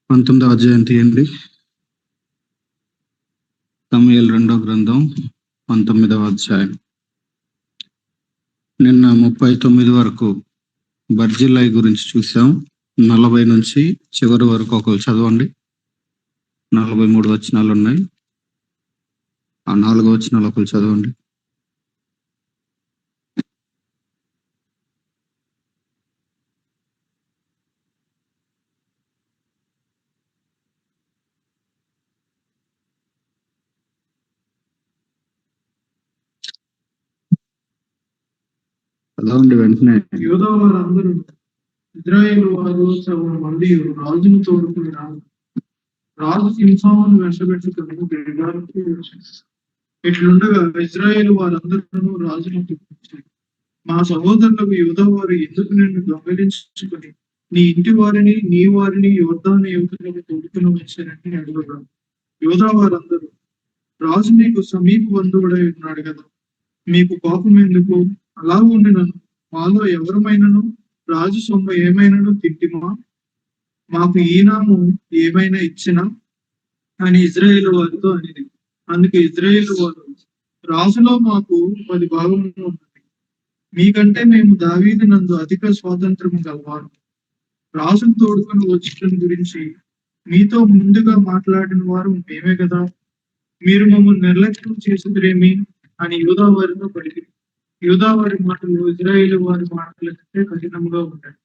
19వ అధ్యాయం తీయండి. సమూయేలు 2వ గ్రంథం 19వ అధ్యాయం. నిన్న 39 వరకు బర్జిల్లై గురించి చూసాం. 40 నుంచి చివరి వరకు ఒకరు చదవండి. 43 వచనాలు ఉన్నాయి. ఆ 4 వచనాలు ఒకరు చదవండి. చదవండి వెంటనే. యూదా వారందరూ ఇజ్రాయేలు వారు సగం మంది రాజును తోడుకుని రాజు సింహాలను వెంటబెట్టుకుని గిల్గాలుకు వచ్చారు. ఇట్లుండగా ఇజ్రాయేలు వారందరూ రాజును పిలిపించారు. మా సహోదరులకు యూదా వారు ఎందుకు నిన్ను దొంగిలించుకుని నీ ఇంటి వారిని నీ వారిని యోర్దాను యువతులకు తోడుకుని వచ్చారని అడుగుతారు. యూదా వారందరూ రాజు మీకు సమీప బంధువుడై ఉన్నాడు కదా, మీకు కోపం ఎందుకు? అలా ఉండినను మాలో ఎవరమైనను రాజు సొమ్ము ఏమైనాను తింటిమా? మాకు ఈనాము ఏమైనా ఇచ్చినా అని ఇజ్రాయేలు వారితో అనేది. అందుకే ఇజ్రాయేలు వారు రాజులో మాకు 10 భాగము ఉన్నది, మీకంటే మేము దావీదు నందు అధిక స్వాతంత్రము గలవారు. రాజును తోడుకొని వచ్చిన గురించి మీతో ముందుగా మాట్లాడిన వారు మేమే కదా, మీరు మమ్మల్ని నిర్లక్ష్యం చేసేదిరేమి అని యూదా వారితో పలికిరి. యూదా వారి మాటలు ఇజ్రాయేలు వారి మాటల కంటే కఠినంగా ఉంటాయి.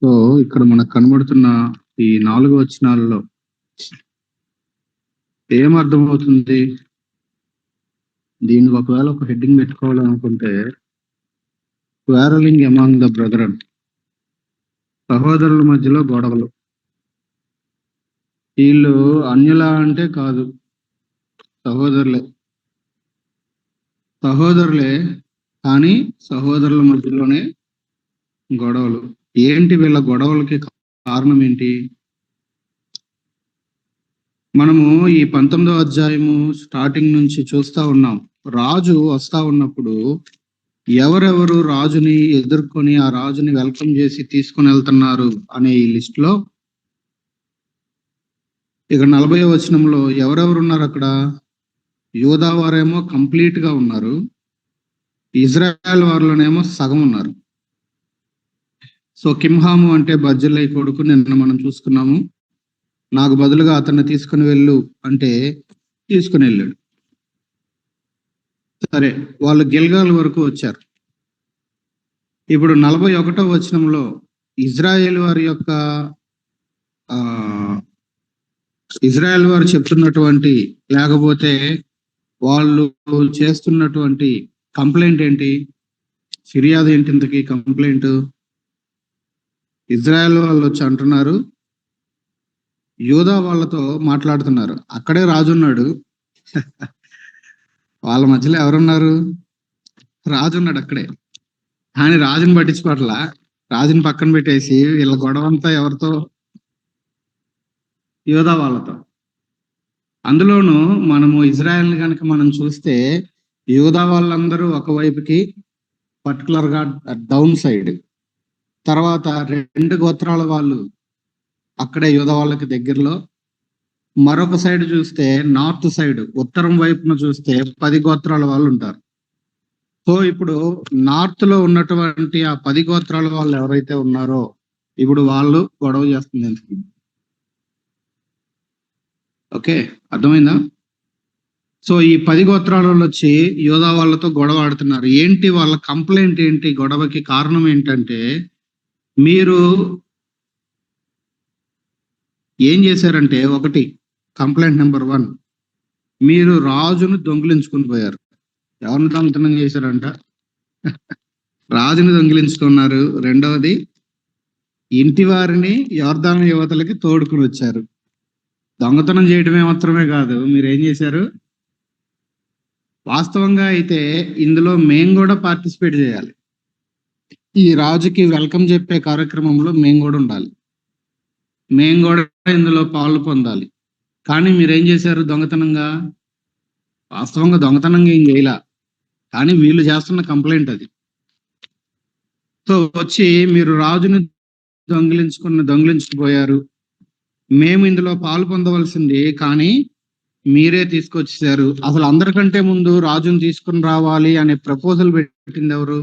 సో ఇక్కడ మనకు కనబడుతున్న ఈ 4 వచనాలలో ఏమర్థమవుతుంది? దీనికి ఒకవేళ ఒక హెడ్డింగ్ పెట్టుకోవాలనుకుంటే క్వారలింగ్ అమాంగ్ ద బ్రదరన్, సహోదరుల మధ్యలో గొడవలు. వీళ్ళు అన్యులా అంటే కాదు, సహోదరులే కానీ సహోదరుల మధ్యలోనే గొడవలు. ఏంటి వీళ్ళ గొడవలకి కారణం ఏంటి? మనము ఈ 19వ అధ్యాయము స్టార్టింగ్ నుంచి చూస్తా ఉన్నాం. రాజు వస్తా ఉన్నప్పుడు ఎవరెవరు రాజుని ఎదుర్కొని ఆ రాజుని వెల్కమ్ చేసి తీసుకుని వెళ్తున్నారు అనే ఈ లిస్ట్ లో ఇక 40వ వచనంలో ఎవరెవరు ఉన్నారు అక్కడ? యూదా వారేమో కంప్లీట్ గా ఉన్నారు, ఇజ్రాయెల్ వారిలోనేమో సగం ఉన్నారు. సో కింహాము అంటే బర్జిల్లై కొడుకు, నిన్న మనం చూసుకున్నాము. నాకు బదులుగా అతన్ని తీసుకుని వెళ్ళు అంటే తీసుకుని వెళ్ళాడు. సరే, వాళ్ళు గిల్గాల్ వరకు వచ్చారు. ఇప్పుడు 41వ వచనంలో ఇజ్రాయెల్ వారు చెప్తున్నటువంటి లేకపోతే వాళ్ళు చేస్తున్నటువంటి కంప్లైంట్ ఏంటి? ఫిర్యాదు ఏంటి? ఇంతకీ కంప్లైంట్ ఇజ్రాయెల్ వాళ్ళు వచ్చి అంటున్నారు, యూదా వాళ్ళతో మాట్లాడుతున్నారు. అక్కడే రాజు ఉన్నాడు. వాళ్ళ మధ్యలో ఎవరున్నారు? రాజు ఉన్నాడు అక్కడే. కానీ రాజుని పట్టించుకోవట్లా. రాజుని పక్కన పెట్టేసి వీళ్ళ గొడవ అంతా ఎవరితో? యూదా వాళ్ళతో. అందులోనూ మనము ఇజ్రాయెల్ని కనుక మనం చూస్తే యూదా వాళ్ళందరూ ఒకవైపుకి పర్టికులర్ గా డౌన్ సైడ్, తర్వాత 2 గోత్రాల వాళ్ళు అక్కడే యూదా వాళ్ళకి దగ్గరలో, మరొక సైడ్ చూస్తే నార్త్ సైడ్ ఉత్తరం వైపున చూస్తే 10 గోత్రాల వాళ్ళు ఉంటారు. సో ఇప్పుడు నార్త్ లో ఉన్నటువంటి ఆ 10 గోత్రాల వాళ్ళు ఎవరైతే ఉన్నారో ఇప్పుడు వాళ్ళు గొడవ చేస్తుంది ఎందుకు? ఓకే, అర్థమైందా? సో ఈ 10 గోత్రాలలో వచ్చి యూదా వాళ్ళతో గొడవ ఆడుతున్నారు. ఏంటి వాళ్ళ కంప్లైంట్ ఏంటి? గొడవకి కారణం ఏంటంటే, మీరు ఏం చేశారంటే, ఒకటి కంప్లైంట్ నెంబర్ 1, మీరు రాజును దొంగిలించుకుని పోయారు. ఎవరిని దొంగతనం చేశారంట? రాజుని దొంగిలించుకున్నారు. రెండవది, ఇంటి వారిని యోర్దాను యువతలకి తోడుకుని వచ్చారు. దొంగతనం చేయడమే మాత్రమే కాదు, మీరు ఏం చేశారు? వాస్తవంగా అయితే ఇందులో మేము కూడా పార్టిసిపేట్ చేయాలి. ఈ రాజుకి వెల్కమ్ చెప్పే కార్యక్రమంలో మేము కూడా ఉండాలి, మేము కూడా ఇందులో పాలు పొందాలి. కానీ మీరేం చేశారు? దొంగతనంగా. వాస్తవంగా దొంగతనంగా ఏం చేయలా, కానీ వీళ్ళు చేస్తున్న కంప్లైంట్ అది. సో వచ్చి మీరు రాజుని దొంగిలించుకుపోయారు, మేము ఇందులో పాలు పొందవలసింది, కానీ మీరే తీసుకొచ్చేసారు. అసలు అందరికంటే ముందు రాజుని తీసుకుని రావాలి అనే ప్రపోజల్ పెట్టింది ఎవరు?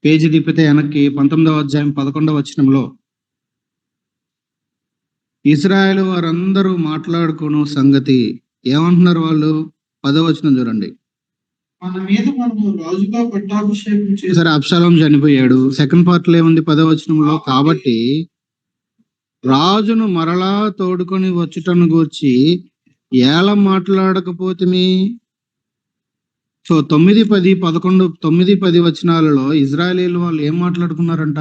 పేజీ తిప్పితే వెనక్కి 19వ అధ్యాయం 11వ వచనంలో ఇశ్రాయేలు వారందరూ మాట్లాడుకున్న సంగతి ఏమంటున్నారు వాళ్ళు? 10వ వచనం చూడండి. మన మీద మనము రాజుగా పట్టాభిషేకం చేసి సరే, అబ్షాలోం చనిపోయాడు. సెకండ్ పార్ట్ లో ఏముంది 10వ వచనంలో? కాబట్టి రాజును మరలా తోడుకొని వచ్చుటను గూర్చి ఎలా మాట్లాడకపోతిమి? సో 9, 10, 11, 9, 10 వచనాలలో ఇజ్రాయేలీలు వాళ్ళు ఏం మాట్లాడుకున్నారంట?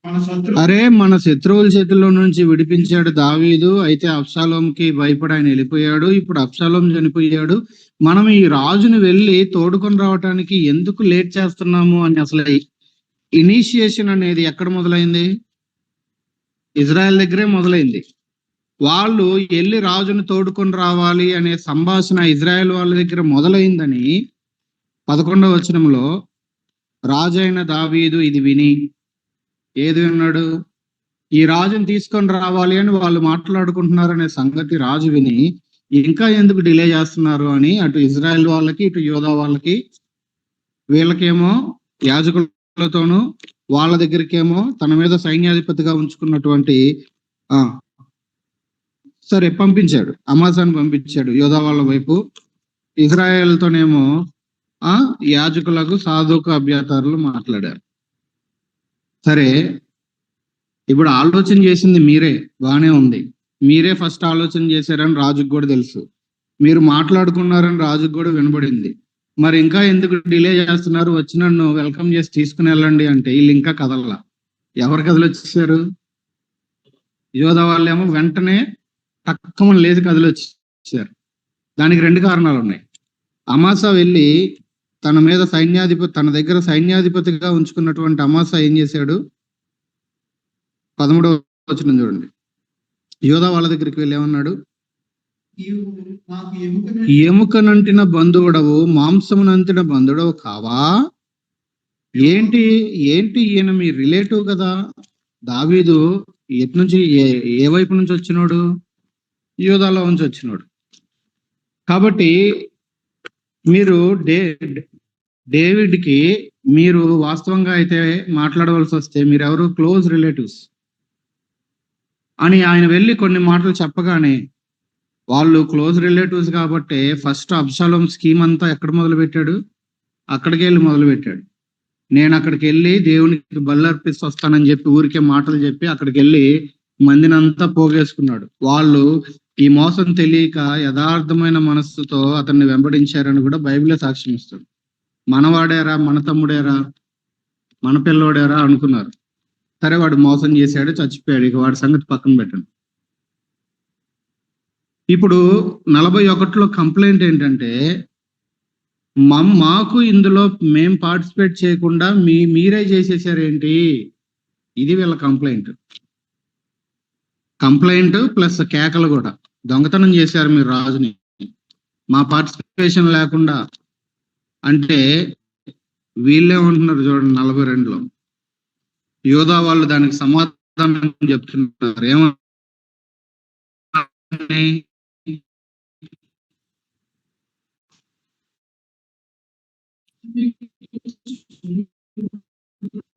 మన శత్రు అరే, మన శత్రువుల చేతిలో నుంచి విడిపించాడు దావీదు, అయితే అబ్షాలోంకి భయపడి ఆయన వెళ్ళిపోయాడు, ఇప్పుడు అబ్షాలోం చనిపోయాడు, మనం ఈ రాజుని వెళ్ళి తోడుకొని రావటానికి ఎందుకు లేట్ చేస్తున్నాము అని అసలు ఇనిషియేషన్ అనేది ఎక్కడ మొదలైంది? ఇజ్రాయెల్ దగ్గరే మొదలైంది. వాళ్ళు వెళ్ళి రాజును తోడుకొని రావాలి అనే సంభాషణ ఇజ్రాయెల్ వాళ్ళ దగ్గర మొదలైందని 11వ వచనంలో రాజైన దావీదు ఇది విని ఏది విన్నాడు? ఈ రాజుని తీసుకొని రావాలి అని వాళ్ళు మాట్లాడుకుంటున్నారు అనే సంగతి రాజు విని ఇంకా ఎందుకు డిలే చేస్తున్నారు అని అటు ఇజ్రాయెల్ వాళ్ళకి ఇటు యోధా వాళ్ళకి వీళ్ళకేమో యాజకులతోనూ వాళ్ళ దగ్గరికేమో తన మీద సైన్యాధిపతిగా ఉంచుకున్నటువంటి సరే పంపించాడు, అమాసాన్ని పంపించాడు యోధా వాళ్ళ వైపు. ఇజ్రాయెల్తోనేమో యాజకులకు సాధుక అభ్యర్థులు మాట్లాడారు. సరే, ఇప్పుడు ఆలోచన చేసింది మీరే, బానే ఉంది, మీరే ఫస్ట్ ఆలోచన చేశారని రాజుకు కూడా తెలుసు, మీరు మాట్లాడుకున్నారని రాజుకు కూడా వినబడింది. మరి ఇంకా ఎందుకు డిలే చేస్తున్నారు? వచ్చి నన్ను వెల్కమ్ చేసి తీసుకుని వెళ్ళండి అంటే వీళ్ళు ఇంకా కదలలా. ఎవరు కదిలొచ్చేసారు? యోధా వాళ్ళేమో వెంటనే తక్కువ లేచి కదిలొచ్చారు. దానికి 2 కారణాలు ఉన్నాయి. అమాసా వెళ్ళి తన మీద తన దగ్గర సైన్యాధిపతిగా ఉంచుకున్నటువంటి అమాసా ఏం చేశాడు? 13వ వచనం చూడండి. యోధా వాళ్ళ దగ్గరికి వెళ్ళి ఏమన్నాడు? ఎముకనంటిన బంధువుడవు, మాంసమునంటిన బంధుడవు కావా? ఏంటి ఈయన మీ రిలేటివ్ కదా. దావీదు ఎటు నుంచి ఏ వైపు నుంచి వచ్చినోడు? యోధాలో నుంచి వచ్చినోడు. కాబట్టి మీరు డేవిడ్కి మీరు వాస్తవంగా అయితే మాట్లాడవలసి వస్తే మీరెవరు? క్లోజ్ రిలేటివ్స్ అని ఆయన వెళ్ళి కొన్ని మాటలు చెప్పగానే వాళ్ళు క్లోజ్ రిలేటివ్స్ కాబట్టి ఫస్ట్ అబ్షాలోం స్కీమ్ అంతా ఎక్కడ మొదలు పెట్టాడు? అక్కడికి వెళ్ళి మొదలు పెట్టాడు. నేను అక్కడికి వెళ్ళి దేవునికి బలి అర్పిస్తూ వస్తానని చెప్పి ఊరికే మాటలు చెప్పి అక్కడికి వెళ్ళి మందినంతా పోగేసుకున్నాడు. వాళ్ళు ఈ మోసం తెలియక యథార్థమైన మనస్సుతో అతన్ని వెంబడించారని కూడా బైబిలే సాక్ష్యం ఇస్తుంది. మనవాడేరా, మన తమ్ముడేరా, మన పిల్లోడేరా అనుకున్నారు. సరే, వాడు మోసం చేశాడు, చచ్చిపోయాడు, ఇక వాడి సంగతి పక్కన పెట్టండి. ఇప్పుడు 41లో కంప్లైంట్ ఏంటంటే మాకు ఇందులో మేం పార్టిసిపేట్ చేయకుండా మీరే చేసేసారేంటి? ఇది వీళ్ళ కంప్లైంట్ ప్లస్ కేకలు కూడా. దొంగతనం చేశారు మీరు రాజుని, మా పార్టిసిపేషన్ లేకుండా అంటే వీళ్ళేమంటున్నారు చూడండి 42లో. యోధా వాళ్ళు దానికి సమాధానం చెప్తున్నారు. ఏమని?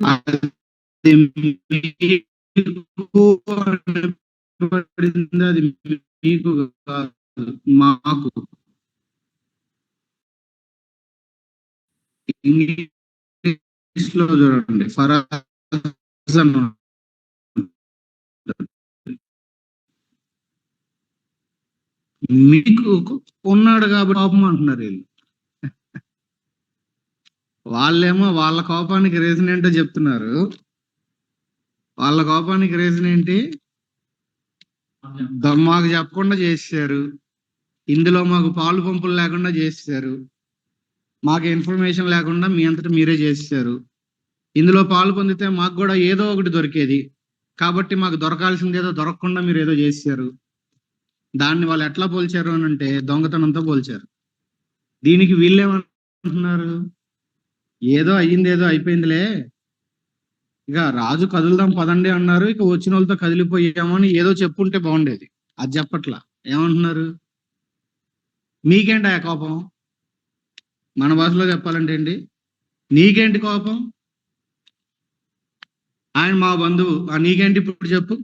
అది మీకు మాకు. ఇంగ్లీష్ లో చూడండి, మీకు ఉన్నాడు కాబట్టి కోపం అంటున్నారు వీళ్ళు. వాళ్ళేమో వాళ్ళ కోపానికి రీజన్ ఏంటో చెప్తున్నారు. వాళ్ళ కోపానికి రీజన్ ఏంటి? మాకు చెప్పకుండా చేశారు, ఇందులో మాకు పాలు పంపులు లేకుండా చేశారు, మాకు ఇన్ఫర్మేషన్ లేకుండా మీ అంతటా మీరే చేశారు, ఇందులో పాలు పొందితే మాకు కూడా ఏదో ఒకటి దొరికేది, కాబట్టి మాకు దొరకాల్సింది ఏదో దొరకకుండా మీరు ఏదో చేశారు. దాన్ని వాళ్ళు ఎట్లా పోల్చారు అని అంటే దొంగతనంతో పోల్చారు. దీనికి వీళ్ళేమంటున్నారు, ఏదో అయ్యింది, ఏదో అయిపోయిందిలే, ఇక రాజు కదులుదాం పదండి అన్నారు, ఇక వచ్చిన వాళ్ళతో కదిలిపోయామని ఏదో చెప్పుంటే బాగుండేది. అది చెప్పట్లా. ఏమంటున్నారు, మీకేంటి ఆ కోపం? మన భాషలో చెప్పాలంటే ఏంటి, నీకేంటి కోపం, ఆయన మా బంధువు, నీకేంటి ఇప్పుడు చెప్పు.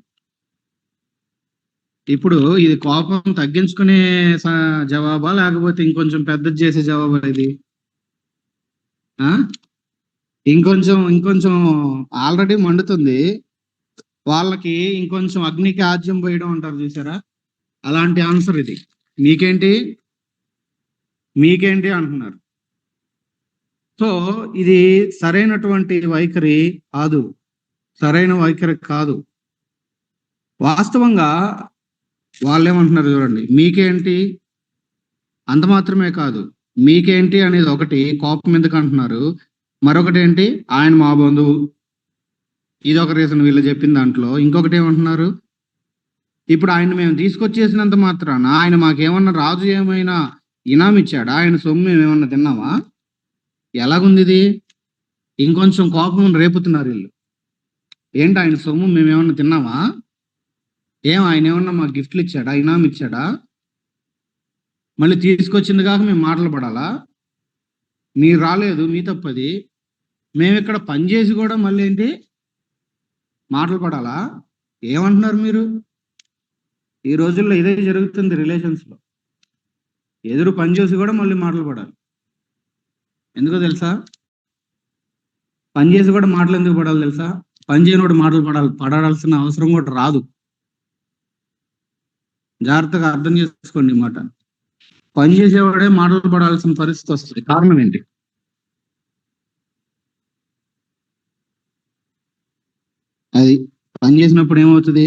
ఇప్పుడు ఇది కోపం తగ్గించుకునే జవాబా, లేకపోతే ఇంకొంచెం పెద్దది చేసే జవాబా ఇది? ఇంకొంచెం ఆల్రెడీ మండుతుంది, వాళ్ళకి ఇంకొంచెం అగ్నికి ఆజ్యం పోయడం అంటారు చూసారా, అలాంటి ఆన్సర్ ఇది. మీకేంటి మీకేంటి అంటున్నారు. సో ఇది సరైనటువంటి వైఖరి కాదు, సరైన వైఖరి కాదు. వాస్తవంగా వాళ్ళు ఏమంటున్నారు చూడండి, మీకేంటి, అంత మాత్రమే కాదు, మీకేంటి అనేది ఒకటి, కోపం ఎందుకు అంటున్నారు, మరొకటి ఏంటి, ఆయన మా బంధువు, ఇది ఒక రీజన్ వీళ్ళు చెప్పిన దాంట్లో. ఇంకొకటి ఏమంటున్నారు, ఇప్పుడు ఆయన మేము తీసుకొచ్చేసినంత మాత్రాన ఆయన మాకేమన్నా రాజు ఏమైనా ఇనాం ఇచ్చాడా, ఆయన సొమ్ము ఏమన్నా తిన్నామా, ఎలాగుంది ఇది? ఇంకొంచెం కోపం రేపుతున్నారు వీళ్ళు. ఏంటి ఆయన సొమ్ము మేమేమన్నా తిన్నామా, ఆయన ఏమన్నా మాకు గిఫ్ట్లు ఇచ్చాడా, ఇనాం ఇచ్చాడా, మళ్ళీ తీసుకొచ్చింది కాక మేము మాటలు పడాలా, మీరు రాలేదు మీ తప్పది, మేము ఇక్కడ పనిచేసి కూడా మళ్ళీ ఏంటి మాటలు పడాలా? ఏమంటున్నారు మీరు? ఈ రోజుల్లో ఇదే జరుగుతుంది రిలేషన్స్ లో, ఎదురు పని చేసి కూడా మళ్ళీ మాటలు పడాలి. ఎందుకో తెలుసా, పని చేసి కూడా మాటలు ఎందుకు పడాలి తెలుసా, పని చేయనోడు మాటలు పడాల్సిన అవసరం కూడా రాదు. జాగ్రత్తగా అర్థం చేసుకోండి మాట. పని చేసేవాడే మాటలు పడాల్సిన పరిస్థితి వస్తుంది. కారణం ఏంటి? అది పని చేసినప్పుడు ఏమవుతుంది,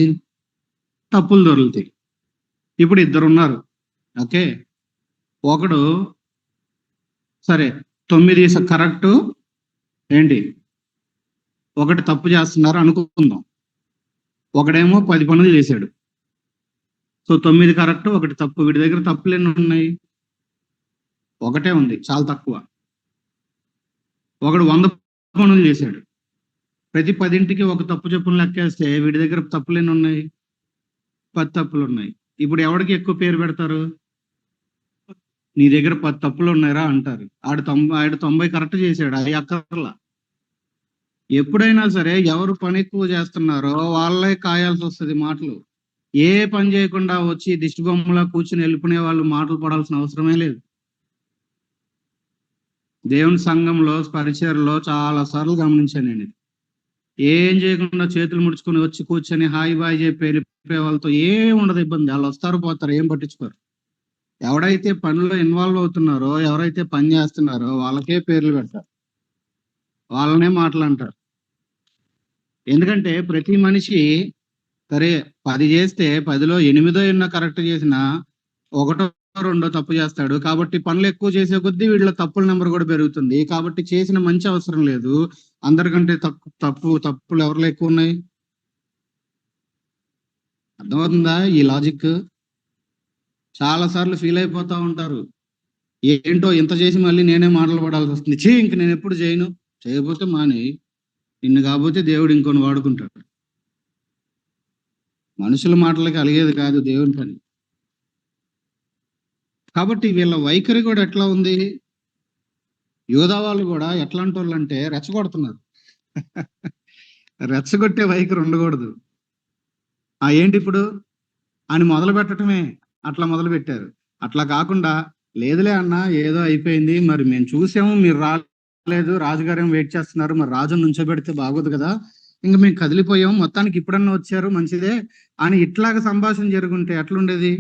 తప్పులు దొరుకుతాయి. ఇప్పుడు ఇద్దరు ఉన్నారు, ఓకే, ఒకడు సరే 9 కరెక్ట్ ఏంటి, ఒకటి తప్పు చేస్తున్నారు అనుకుందాం, ఒకడేమో 10 పనులు చేశాడు. సో 9 కరెక్ట్, ఒకటి తప్పు. వీడి దగ్గర తప్పులు ఎన్ని ఉన్నాయి? ఒకటే ఉంది, చాలా తక్కువ. ఒకడు 100 పనులు చేశాడు, ప్రతి 10ంటికి ఒక తప్పు చొప్పున లెక్కేస్తే వీడి దగ్గర తప్పులు ఎన్ని ఉన్నాయి? 10 తప్పులు ఉన్నాయి. ఇప్పుడు ఎవరికి ఎక్కువ పేరు పెడతారు? నీ దగ్గర 10 తప్పులు ఉన్నాయరా అంటారు. ఆడు 90 కరెక్ట్ చేశాడు, అది అక్కర్లా. ఎప్పుడైనా సరే ఎవరు పని ఎక్కువ చేస్తున్నారో వాళ్ళే కాయాల్సి వస్తుంది మాటలు. ఏ పని చేయకుండా వచ్చి దిష్టి బొమ్మలా కూర్చుని వెళ్ళిపోయే వాళ్ళు మాటలు పడాల్సిన అవసరమే లేదు. దేవుని సంఘంలో పరిచయలో చాలా సార్లు గమనించాను నేను. ఏం చేయకుండా చేతులు ముడుచుకొని వచ్చి కూర్చొని హాయి బాయ్ చెప్పి వెళ్ళిపోయే వాళ్ళతో ఏం ఉండదు ఇబ్బంది. వాళ్ళు వస్తారు పోతారు, ఏం పట్టించుకోరు. ఎవడైతే పనిలో ఇన్వాల్వ్ అవుతున్నారో, ఎవరైతే పని చేస్తున్నారో వాళ్ళకే పేర్లు పెడతారు, వాళ్ళనే మాటలంటారు. ఎందుకంటే ప్రతి మనిషి సరే 10 చేస్తే 10లో 8 కరెక్ట్ చేసినా 1 2 తప్పు చేస్తాడు. కాబట్టి పనులు ఎక్కువ చేసే కొద్దీ వీళ్ళ తప్పుల నెంబర్ కూడా పెరుగుతుంది. కాబట్టి చేసిన మంచి అవసరం లేదు, అందరికంటే తప్పులు ఎవరిలో ఎక్కువ ఉన్నాయి? అర్థమవుతుందా ఈ లాజిక్? చాలా సార్లు ఫీల్ అయిపోతా ఉంటారు, ఏంటో ఇంత చేసి మళ్ళీ నేనే మాటలు పడాల్సి వస్తుంది, ఇంక నేను ఎప్పుడు చేయను. చేయకపోతే మాని, నిన్ను కాకపోతే దేవుడు ఇంకొని వాడుకుంటాడు. మనుషుల మాటలకి అలిగేది కాదు దేవుని పని. కాబట్టి వీళ్ళ వైఖరి కూడా ఎట్లా ఉంది, యోధా వాళ్ళు కూడా ఎట్లాంటి వాళ్ళు అంటే రెచ్చగొడుతున్నారు. రెచ్చగొట్టే వైఖరి ఉండకూడదు. ఏంటి ఇప్పుడు అని మొదలు పెట్టడమే, అట్లా మొదలు పెట్టారు. అట్లా కాకుండా లేదులే అన్న ఏదో అయిపోయింది, మరి మేము చూసాము మీరు రాలేదు, రాజుగారేం వెయిట్ చేస్తున్నారు, మరి రాజును నుంచోబెడితే బాగోదు కదా, ఇంకా మేము కదిలిపోయాం, మొత్తానికి ఇప్పుడన్నా వచ్చారు మంచిదే అని ఇట్లాగా సంభాషణ జరుగుంటే ఎట్లుండేది?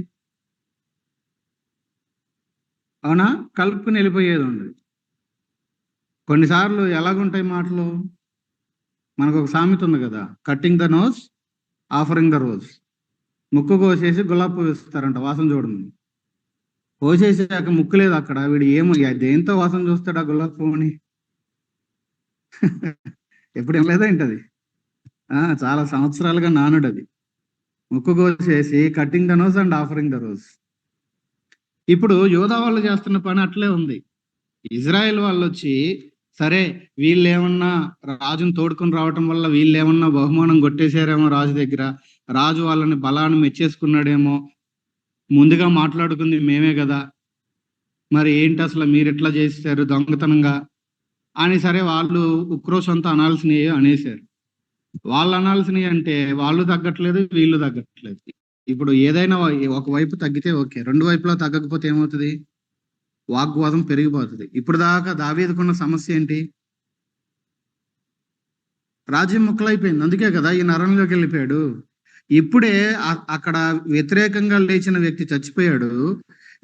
అవునా? కలుపుకుని వెళ్ళిపోయేది ఉండదు. కొన్నిసార్లు ఎలాగుంటాయి మాటలు, మనకు ఒక సామెత ఉంది కదా, cutting the nose offering the rose. ముక్కు కోసేసి గులాబీ పువ్వు ఇస్తారంట వాసన చూడమని. కోసేసాక ముక్కు లేదు అక్కడ, వీడు ఏమో దేంతో వాసన చూస్తాడు ఆ గులాబీ పువ్వుని? ఎప్పుడు ఏం లేదా ఏంటది? చాలా సంవత్సరాలుగా నానుడు అది. ముక్కు కోసేసి cutting the nose and offering the rose. ఇప్పుడు యోధా వాళ్ళు చేస్తున్న పని అట్లే ఉంది. ఇజ్రాయెల్ వాళ్ళు వచ్చి సరే వీళ్ళు ఏమన్నా రాజును తోడుకొని రావటం వల్ల వీళ్ళు ఏమన్నా బహుమానం కొట్టేశారేమో రాజు దగ్గర, రాజు వాళ్ళని బలాన్ని మెచ్చేసుకున్నాడేమో, ముందుగా మాట్లాడుకుంది మేమే కదా, మరి ఏంటి అసలు మీరు ఎట్లా చేశారు దొంగతనంగా అని సరే వాళ్ళు ఉక్రోషంతో అనాల్సినవి అనేసారు. వాళ్ళు అనాల్సినవి అంటే వాళ్ళు తగ్గట్లేదు, వీళ్ళు తగ్గట్లేదు. ఇప్పుడు ఏదైనా ఒకవైపు తగ్గితే ఓకే, రెండు వైపులా తగ్గకపోతే ఏమవుతుంది? వాగ్వాదం పెరిగిపోతుంది. ఇప్పుడు దాకా దావీదుకున్న సమస్య ఏంటి? రాజ్యం ముక్కలైపోయింది. అందుకే కదా ఈ నరంలోకి వెళ్ళిపోయాడు. ఇప్పుడే అక్కడ వ్యతిరేకంగా లేచిన వ్యక్తి చచ్చిపోయాడు.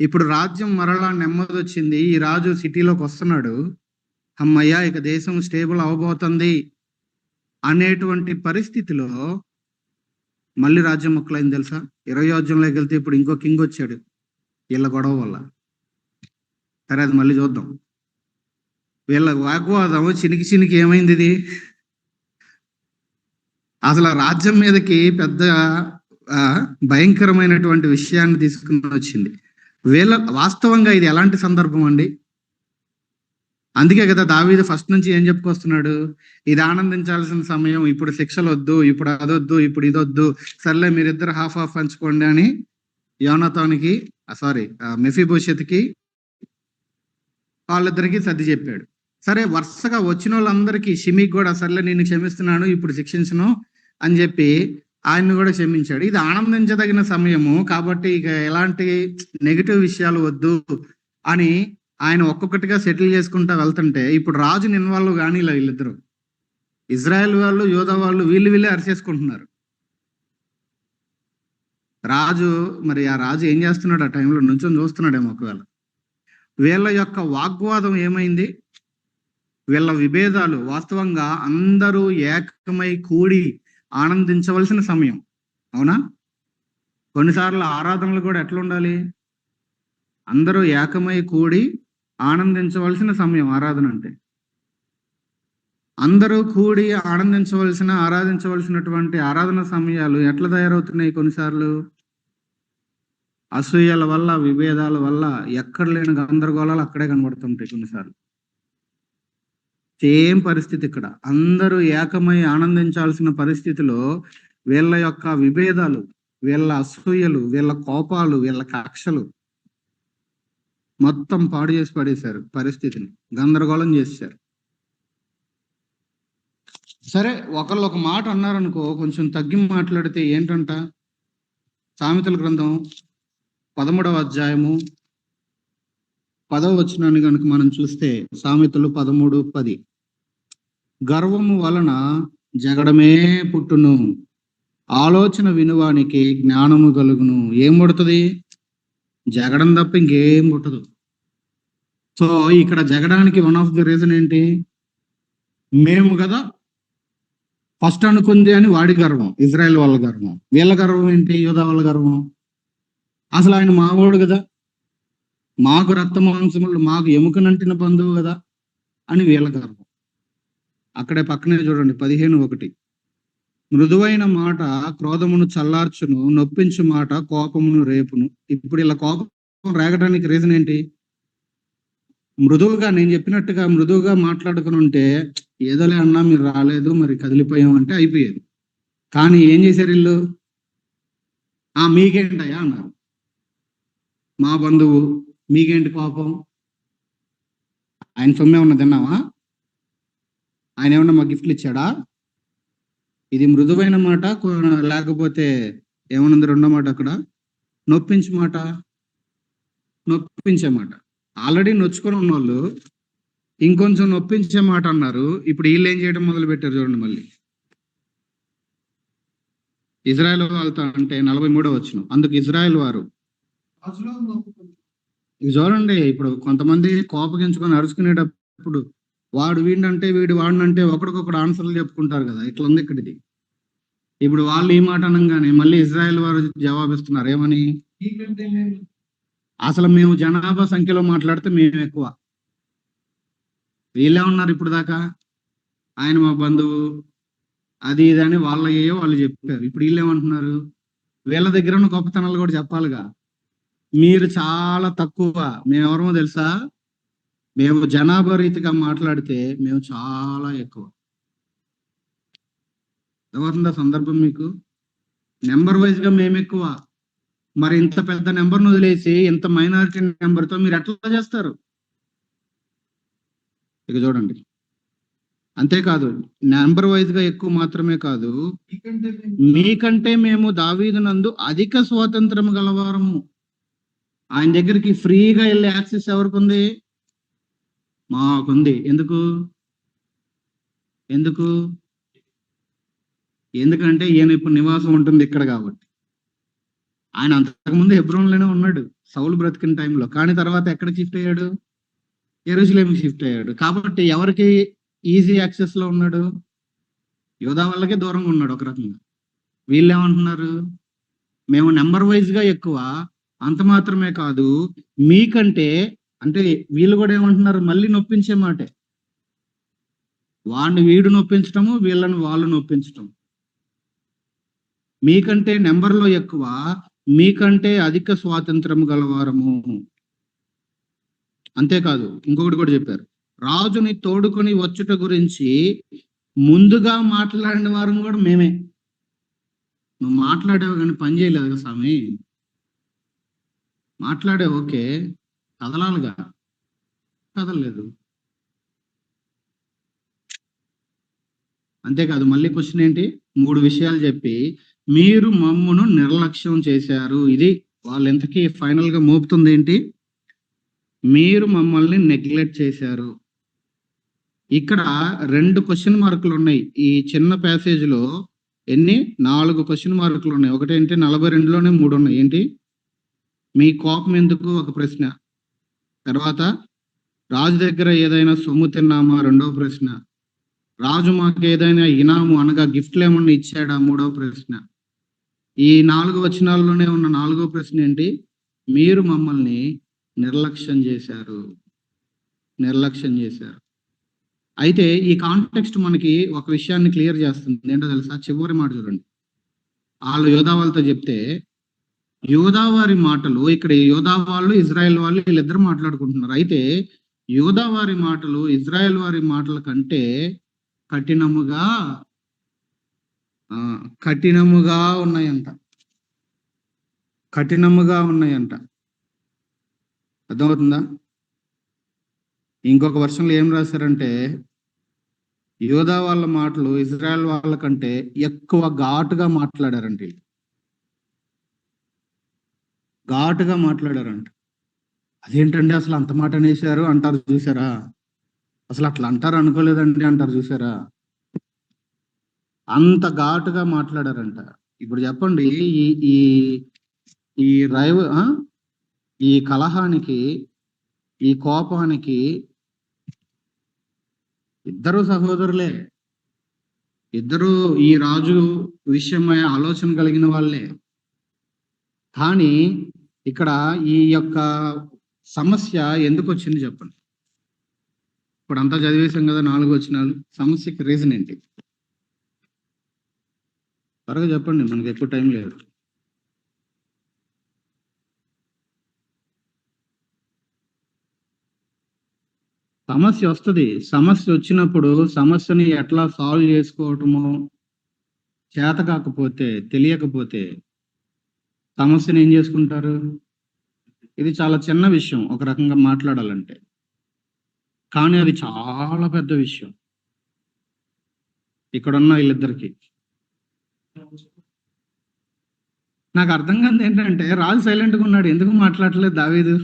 ఇప్పుడు రాజ్యం మరలా నెమ్మది వచ్చింది. ఈ రాజు సిటీలోకి వస్తున్నాడు. అమ్మయ్య ఇక దేశం స్టేబుల్ అవబోతుంది అనేటువంటి పరిస్థితిలో మళ్ళీ రాజ్యం ముక్కలైంది తెలుసా? 20వ అధ్యాయంలోకి వెళ్తే ఇప్పుడు ఇంకో కింగ్ వచ్చాడు వీళ్ళ గొడవ వల్ల. సరే అది మళ్ళీ చూద్దాం. వీళ్ళ వాగ్వాదం చినికి చినికి ఏమైంది ఇది? అసలు ఆ రాజ్యం మీదకి పెద్ద భయంకరమైనటువంటి విషయాన్ని తీసుకుని వచ్చింది. వీళ్ళ వాస్తవంగా ఇది ఎలాంటి సందర్భం అండి? అందుకే కదా దావీదు ఫస్ట్ నుంచి ఏం చెప్పుకొస్తున్నాడు, ఇది ఆనందించాల్సిన సమయం, ఇప్పుడు శిక్షలు వద్దు, ఇప్పుడు అదొద్దు, ఇప్పుడు ఇదొద్దు, సర్లే మీరిద్దరు హాఫ్ హాఫ్ పంచుకోండి అని యోనాతానికి మెఫీబోషెత్కి వాళ్ళిద్దరికి సర్ది చెప్పాడు. సరే వరుసగా వచ్చిన వాళ్ళందరికీ షిమీకి కూడా సర్లే నేను క్షమిస్తున్నాను, ఇప్పుడు శిక్షించను అని చెప్పి ఆయన్ని కూడా క్షమించాడు. ఇది ఆనందించదగిన సమయము కాబట్టి ఇక ఎలాంటి నెగిటివ్ విషయాలు వద్దు అని ఆయన ఒక్కొక్కటిగా సెటిల్ చేసుకుంటా వెళ్తుంటే ఇప్పుడు రాజుని ఇన్వాల్వ్ కానీ ఇలా వీళ్ళిద్దరు ఇజ్రాయెల్ వాళ్ళు యోధా వాళ్ళు వీళ్ళే అరిచేసుకుంటున్నారు. రాజు మరి ఆ రాజు ఏం చేస్తున్నాడు? ఆ టైంలో నుంచొని చూస్తున్నాడేమో. ఒకవేళ వీళ్ళ యొక్క వాగ్వాదం ఏమైంది? వీళ్ళ విభేదాలు వాస్తవంగా అందరూ ఏకమై కూడి ఆనందించవలసిన సమయం, అవునా? కొన్నిసార్లు ఆరాధనలు కూడా ఎట్లా ఉండాలి? అందరూ ఏకమై కూడి ఆనందించవలసిన సమయం ఆరాధన అంటే. అందరూ కూడి ఆరాధించవలసినటువంటి ఆరాధన సమయాలు ఎట్లా తయారవుతున్నాయి? కొన్నిసార్లు అసూయల వల్ల, విభేదాల వల్ల ఎక్కడ లేని గందరగోళాలు అక్కడే కనబడుతుంటాయి కొన్నిసార్లు. సేమ్ పరిస్థితి ఇక్కడ. అందరూ ఏకమై ఆనందించాల్సిన పరిస్థితిలో వీళ్ళ యొక్క విభేదాలు, వీళ్ళ అసూయలు, వీళ్ళ కోపాలు, వీళ్ళ కక్షలు మొత్తం పాడు చేసి పడేశారు. పరిస్థితిని గందరగోళం చేశారు. సరే ఒకళ్ళు ఒక మాట అన్నారనుకో, కొంచెం తగ్గి మాట్లాడితే ఏంటంట? సామెతల గ్రంథం 13వ అధ్యాయము 10వ వచనాన్ని కనుక మనం చూస్తే, సామెతలు 13:10, గర్వము వలన జగడమే పుట్టును, ఆలోచన వినువానికి జ్ఞానము కలుగును. ఏం పుడుతుంది? జగడం తప్ప ఇంకేం పుట్టదు. సో ఇక్కడ జగడానికి వన్ ఆఫ్ ది రీజన్ ఏంటి? మేము కదా ఫస్ట్ అనుకుంది అని వాడి గర్వం, ఇజ్రాయెల్ వాళ్ళ గర్వం. వీళ్ళ గర్వం ఏంటి? యోధా వాళ్ళ గర్వం. అసలు ఆయన మావోడు కదా, మాకు రక్త మాంసములు, మాకు ఎముకనంటిన బంధువు కదా అని వీళ్ళ గర్వం. అక్కడే పక్కనే చూడండి 15:1, మృదువైన మాట క్రోధమును చల్లార్చును, నొప్పించు మాట కోపమును రేపును. ఇప్పుడు ఇలా కోపం రేగడానికి రీజన్ ఏంటి? మృదువుగా, నేను చెప్పినట్టుగా మృదువుగా మాట్లాడుకుని ఉంటే ఏదోలే అన్నా మీరు రాలేదు మరి కదిలిపోయాం అంటే అయిపోయేది. కానీ ఏం చేశారు వీళ్ళు? మీకేంటయ్యా అన్నారు. మా బంధువు, మీకేంటి కోపం? ఆయన సొమ్మే ఉన్న తిన్నావా? ఆయన ఏమన్నా మా గిఫ్ట్లు ఇచ్చాడా? ఇది మృదువైన మాట, లేకపోతే ఏమన్నది రెండో మాట అక్కడ? నొప్పించే మాట. నొప్పించే మాట. ఆల్రెడీ నొచ్చుకొని ఉన్న వాళ్ళు ఇంకొంచెం నొప్పించే మాట అన్నారు. ఇప్పుడు వీళ్ళు ఏం చేయడం మొదలు పెట్టారు చూడండి. మళ్ళీ ఇజ్రాయెల్ వాళ్ళతో అంటే 43వ వచనం, అందుకు ఇజ్రాయెల్ వారు, ఇది చూడండి, ఇప్పుడు కొంతమంది కోపగించుకొని అరుచుకునేటప్పుడు వాడు వీడంటే వీడు వాడినంటే ఒకడికొకడు ఆన్సర్లు చెప్పుకుంటారు కదా, ఇట్లా ఉంది ఇక్కడ. ఇది ఇప్పుడు వాళ్ళు ఈ మాట అనగానే మళ్ళీ ఇజ్రాయెల్ వారు జవాబిస్తున్నారు ఏమని? అసలు మేము జనాభా సంఖ్యలో మాట్లాడితే మేము ఎక్కువ, వీళ్ళే ఉన్నారు ఇప్పుడు దాకా, ఆయన మా బంధువు, అది ఇది అని వాళ్ళు చెప్పారు. ఇప్పుడు వీళ్ళేమంటున్నారు? వీళ్ళ దగ్గర ఉన్న గొప్పతనాలు కూడా చెప్పాలిగా. మీరు చాలా తక్కువ. మేమెవరమో తెలుసా? మేము జనాభా రీతిగా మాట్లాడితే మేము చాలా ఎక్కువ. ఎవరిందా సందర్భం మీకు? నెంబర్ వైజ్ గా మేము ఎక్కువ. మరి ఇంత పెద్ద నెంబర్ను వదిలేసి ఇంత మైనారిటీ నెంబర్తో మీరు ఎట్లా చేస్తారు? ఇక చూడండి. అంతేకాదు, నెంబర్ వైజ్ గా ఎక్కువ మాత్రమే కాదు, మీకంటే మేము దావీదునందు అధిక స్వాతంత్రం గలవారము. ఆయన దగ్గరికి ఫ్రీగా వెళ్ళే యాక్సెస్ ఎవరికి ఉంది? మాకుంది. ఎందుకు? ఎందుకు? ఎందుకంటే ఈయన ఇప్పుడు నివాసం ఉంటుంది ఇక్కడ కాబట్టి. ఆయన అంతకుముందు హెబ్రోన్లోనే ఉన్నాడు సౌలు బ్రతికిన టైంలో. కానీ తర్వాత ఎక్కడికి షిఫ్ట్ అయ్యాడు? యెరూషలేంకి షిఫ్ట్ అయ్యాడు. కాబట్టి ఎవరికి ఈజీ యాక్సెస్ లో ఉన్నాడు? యూదా వాళ్ళకే దూరంగా ఉన్నాడు ఒక రకంగా. వీళ్ళు ఏమంటున్నారు? మేము నెంబర్ వైజ్ గా ఎక్కువ, అంత మాత్రమే కాదు మీకంటే. అంటే వీళ్ళు కూడా ఏమంటున్నారు? మళ్ళీ నొప్పించే మాటే. వాడిని వీడు నొప్పించటము, వీళ్ళని వాళ్ళు నొప్పించటం. మీకంటే నెంబర్లో ఎక్కువ, మీకంటే అధిక స్వాతంత్రం గలవారము. అంతేకాదు, ఇంకొకటి కూడా చెప్పారు, రాజుని తోడుకొని వచ్చుట గురించి ముందుగా మాట్లాడిన వారం కూడా మేమే. నువ్వు మాట్లాడావు కానీ పని చేయలేదు కదా స్వామి. మాట్లాడే ఓకే, కదలాలిగా, కదలలేదు. అంతేకాదు, మళ్ళీ క్వశ్చన్ ఏంటి? 3 విషయాలు చెప్పి మీరు మమ్మును నిర్లక్ష్యం చేశారు. ఇది వాళ్ళు ఎంతకీ ఫైనల్ గా మోపుతుంది ఏంటి? మీరు మమ్మల్ని నెగ్లెక్ట్ చేశారు. ఇక్కడ 2 క్వశ్చన్ మార్కులు ఉన్నాయి ఈ చిన్న ప్యాసేజ్ లో. ఎన్ని? 4 క్వశ్చన్ మార్కులు ఉన్నాయి. ఒకటేంటి, 42లోనే 3 ఉన్నాయి. ఏంటి? మీ కోపం ఎందుకు? ఒక ప్రశ్న. తర్వాత రాజు దగ్గర ఏదైనా సొమ్ము తిన్నామా? 2వ ప్రశ్న. రాజు మాకు ఏదైనా ఇనాము అనగా గిఫ్ట్లు ఏమన్నా ఇచ్చాడా? 3వ ప్రశ్న. ఈ 4 వచనాల్లోనే ఉన్న 4వ ప్రశ్న ఏంటి? మీరు మమ్మల్ని నిర్లక్ష్యం చేశారు. నిర్లక్ష్యం చేశారు. అయితే ఈ కాంటెక్స్ట్ మనకి ఒక విషయాన్ని క్లియర్ చేస్తుంది. ఏంటో తెలుసా? చివరి మాట చూడండి. వాళ్ళు యోధా వాళ్ళతో చెప్తే, యోధా వారి మాటలు, ఇక్కడ యోధా వాళ్ళు ఇజ్రాయెల్ వాళ్ళు వీళ్ళిద్దరు మాట్లాడుకుంటున్నారు. అయితే యోధా వారి మాటలు ఇజ్రాయెల్ వారి మాటల కంటే కఠినముగా కఠినముగా ఉన్నాయంట. కఠినముగా ఉన్నాయంట. అర్థమవుతుందా? ఇంకొక వర్షంలో ఏం రాశారంటే, యోధా వాళ్ళ మాటలు ఇజ్రాయెల్ వాళ్ళ కంటే ఎక్కువ ఘాటుగా మాట్లాడారంట. ఘాటుగా మాట్లాడారంట. అదేంటండి అసలు అంత మాట అనేసారు అంటారు చూసారా? అసలు అట్లా అంటారు అనుకోలేదండి అంటారు చూసారా? అంత ఘాటుగా మాట్లాడారంట. ఇప్పుడు చెప్పండి, ఈ ఈ ఈ ఈ కలహానికి, ఈ కోపానికి ఇద్దరు సహోదరులే. ఇద్దరు ఈ రాజు విషయమై ఆలోచన కలిగిన వాళ్ళే. కానీ ఇక్కడ ఈ యొక్క సమస్య ఎందుకు వచ్చింది చెప్పండి. ఇప్పుడు అంతా చదివేశాం కదా 4 వచనాలు. సమస్యకి రీజన్ ఏంటి? త్వరగా చెప్పండి, మనకి ఎక్కువ టైం లేదు. సమస్య వస్తుంది. సమస్య వచ్చినప్పుడు సమస్యని ఎట్లా సాల్వ్ చేసుకోవటమో చేత కాకపోతే, తెలియకపోతే సమస్యను ఏం చేసుకుంటారు? ఇది చాలా చిన్న విషయం ఒక రకంగా మాట్లాడాలంటే, కానీ అది చాలా పెద్ద విషయం ఇక్కడున్న వీళ్ళిద్దరికి. నాకు అర్థం కాదు ఏంటంటే, రాజు సైలెంట్గా ఉన్నాడు, ఎందుకు మాట్లాడలేదు దావీదు?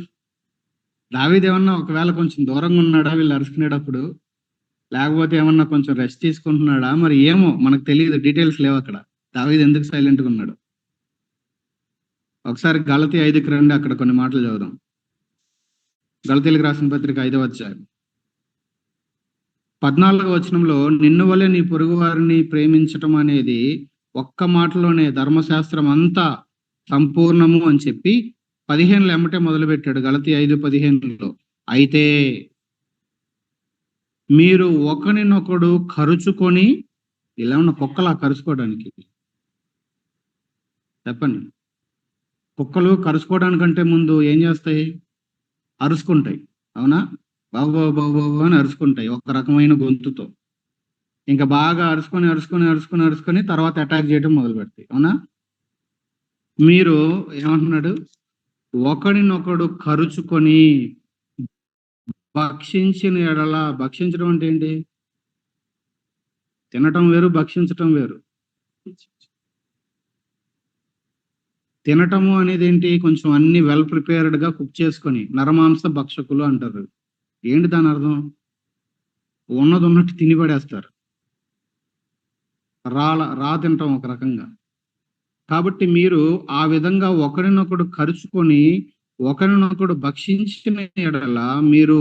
దావీదు ఏమన్నా ఒకవేళ కొంచెం దూరంగా ఉన్నాడా వీళ్ళు అరుచుకునేటప్పుడు? లేకపోతే ఏమన్నా కొంచెం రెస్ట్ తీసుకుంటున్నాడా? మరి ఏమో మనకు తెలియదు, డీటెయిల్స్ లేవు అక్కడ. దావీదు ఎందుకు సైలెంట్గా ఉన్నాడు? ఒకసారి గలతీ 5కి రండి, అక్కడ కొన్ని మాటలు చదువుదాం. గలతీలకు రాసిన పత్రిక 5వ అధ్యాయం 14వ వచనంలో, నిన్ను వలె నీ పొరుగు వారిని ప్రేమించటం అనేది ఒక్క మాటలోనే ధర్మశాస్త్రం అంతా సంపూర్ణము అని చెప్పి 15లో ఎమ్మటే మొదలు పెట్టాడు. గలతీ 5:15లో, అయితే మీరు ఒకరినొకడు కరుచుకొని, ఇలా ఉన్న కుక్కలా కరుచుకోవడానికి చెప్పండి. కుక్కలు కరుచుకోవడానికంటే ముందు ఏం చేస్తాయి? అరుచుకుంటాయి. అవునా? బాబు బాబు బాబు బాబు అని అరుచుకుంటాయి ఒక రకమైన గొంతుతో. ఇంకా బాగా అరుచుకొని అరుచుకొని అరుచుకొని అరుచుకొని తర్వాత అటాక్ చేయడం మొదలు పెడతాయి. అవునా? మీరు ఏమంటున్నాడు? ఒకడినొకడు కరుచుకొని భక్షించిన ఎడల, భక్షించడం అంటే ఏంటి? తినటం వేరు, భక్షించటం వేరు. తినటము అనేది ఏంటి? కొంచెం అన్ని వెల్ ప్రిపేర్డ్ గా కుక్ చేసుకొని, నరమాంస భక్షకులు అంటారు. ఏంటి దాని అర్థం? ఉన్నది ఉన్నట్టు తిని పడేస్తారు. రా తింటాం ఒక రకంగా. కాబట్టి మీరు ఆ విధంగా ఒకరినొకడు కరుచుకొని ఒకరినొకడు భక్షించిన ఎడల మీరు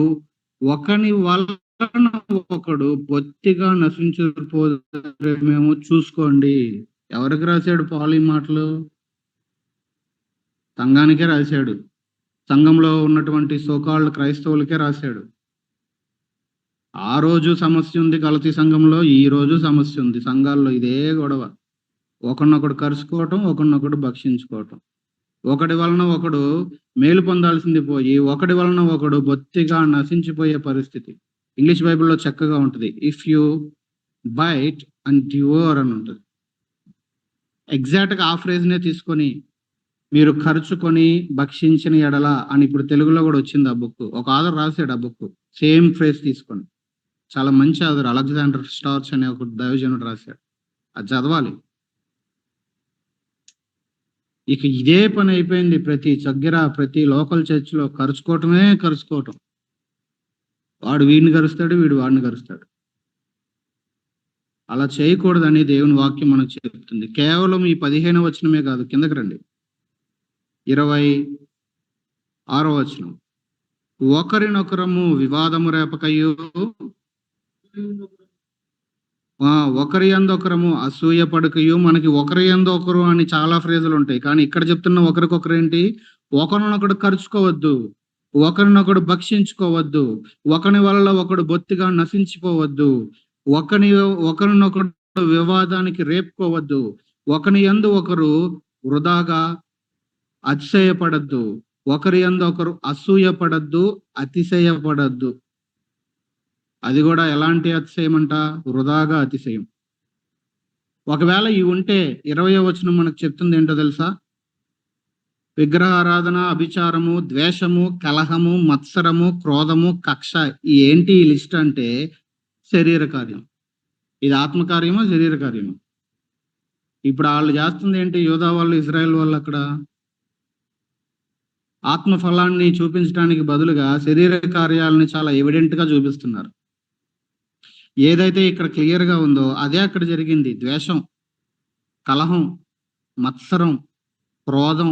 ఒకని వలన ఒకడు బొత్తిగా నశించిపోతారేమో చూసుకోండి. ఎవరికి రాశాడు పౌలు ఈ మాటలు? సంఘానికే రాశాడు. సంఘంలో ఉన్నటువంటి సోకాళ్ళు క్రైస్తవులకే రాశాడు. ఆ రోజు సమస్య ఉంది గలతీ సంఘంలో, ఈ రోజు సమస్య ఉంది సంఘాల్లో. ఇదే గొడవ. ఒకరినొకడు కరుచుకోవటం, ఒకరినొకడు భక్షించుకోవటం. ఒకడి వలన ఒకడు మేలు పొందాల్సింది పోయి ఒకడి వలన ఒకడు బొత్తిగా నశించిపోయే పరిస్థితి. ఇంగ్లీష్ బైబిల్లో చక్కగా ఉంటుంది. If you bite and devour అని ఉంటుంది. ఎగ్జాక్ట్ గా ఆ ఫ్రేజ్ నే తీసుకొని మీరు ఖర్చుకొని భక్షించిన ఎడల అని ఇప్పుడు తెలుగులో కూడా వచ్చింది ఆ బుక్. ఒక ఆథర్ రాశాడు ఆ బుక్ సేమ్ ఫ్రేజ్ తీసుకొని. చాలా మంచి ఆథర్, అలెగ్జాండర్ స్టార్చ్ అనే ఒక దైవజనుడు రాశాడు. అది చదవాలి. ఇక ఇదే పని అయిపోయింది ప్రతి చగ్గర, ప్రతి లోకల్ చర్చిలో. ఖర్చుకోవటం. వాడు వీడిని కరుస్తాడు, వీడు వాడిని కరుస్తాడు. అలా చేయకూడదని దేవుని వాక్యం మనకు చెప్తుంది. కేవలం ఈ 15వ వచనమే కాదు, కిందకి రండి. 26వ వచనం. ఒకరినొకరము వివాదము రేపకయ్యు ఒకరి యందొకరము అసూయ పడకయు. మనకి ఒకరి యందొకరు అని చాలా ఫ్రేజులు ఉంటాయి, కానీ ఇక్కడ చెప్తున్న ఒకరికొకరు ఏంటి? ఒకరినొకడు ఖర్చుకోవద్దు, ఒకరినొకడు భక్షించుకోవద్దు, ఒకని వల్ల ఒకడు బొత్తిగా నశించిపోవద్దు, ఒకరినొకడు వివాదానికి రేపుకోవద్దు, ఒకని యందు ఒకరు వృధాగా అతిశయపడద్దు, ఒకరి యందు ఒకరు అసూయపడద్దు, అతిశయపడద్దు. అది కూడా ఎలాంటి అతిశయం అంట? వృధాగా అతిశయం. ఒకవేళ ఇవి ఉంటే 20వ వచనం మనకు చెప్తుంది ఏంటో తెలుసా? విగ్రహారాధన, అభిచారము, ద్వేషము, కలహము, మత్సరము, క్రోధము, కక్ష. ఏంటి ఈ లిస్ట్ అంటే శరీర కార్యం. ఇది ఆత్మకార్యమా శరీర కార్యమా? ఇప్పుడు వాళ్ళు చేస్తుంది ఏంటి? యూదా వాళ్ళు, ఇజ్రాయెల్ వాళ్ళు అక్కడ ఆత్మ ఫలాన్ని చూపించడానికి బదులుగా శరీర కార్యాలని చాలా ఎవిడెంట్ గా చూపిస్తున్నారు. ఏదైతే ఇక్కడ క్లియర్ గా ఉందో అదే అక్కడ జరిగింది. ద్వేషం, కలహం, మత్సరం, క్రోధం,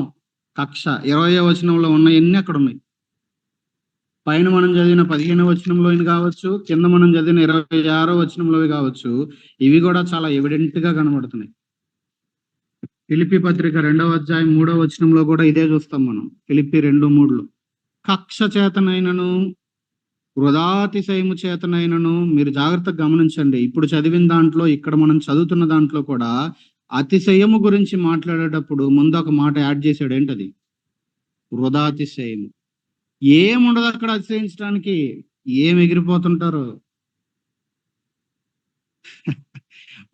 కక్ష. 20వ వచనంలో ఎన్ని అక్కడ ఉన్నాయి. పైన మనం చదివిన 15వ వచనంలో కావచ్చు, కింద మనం చదివిన 26వ వచనంలో కావచ్చు, ఇవి కూడా చాలా ఎవిడెంట్ గా కనబడుతున్నాయి. ఫిలిప్పీ పత్రిక 2వ అధ్యాయం 3వ వచనంలో కూడా ఇదే చూస్తాం మనం. ఫిలిప్పీ 2:3. కక్ష చేతనైనను వృధాతిశయము చేతనైనను. మీరు జాగ్రత్తగా గమనించండి. ఇప్పుడు చదివిన దాంట్లో, ఇక్కడ మనం చదువుతున్న దాంట్లో కూడా అతిశయము గురించి మాట్లాడేటప్పుడు ముందు ఒక మాట యాడ్ చేశాడు. ఏంటది? వృధాతిశయము. ఏముండదు అక్కడ అతిశయించడానికి. ఏం ఎగిరిపోతుంటారు.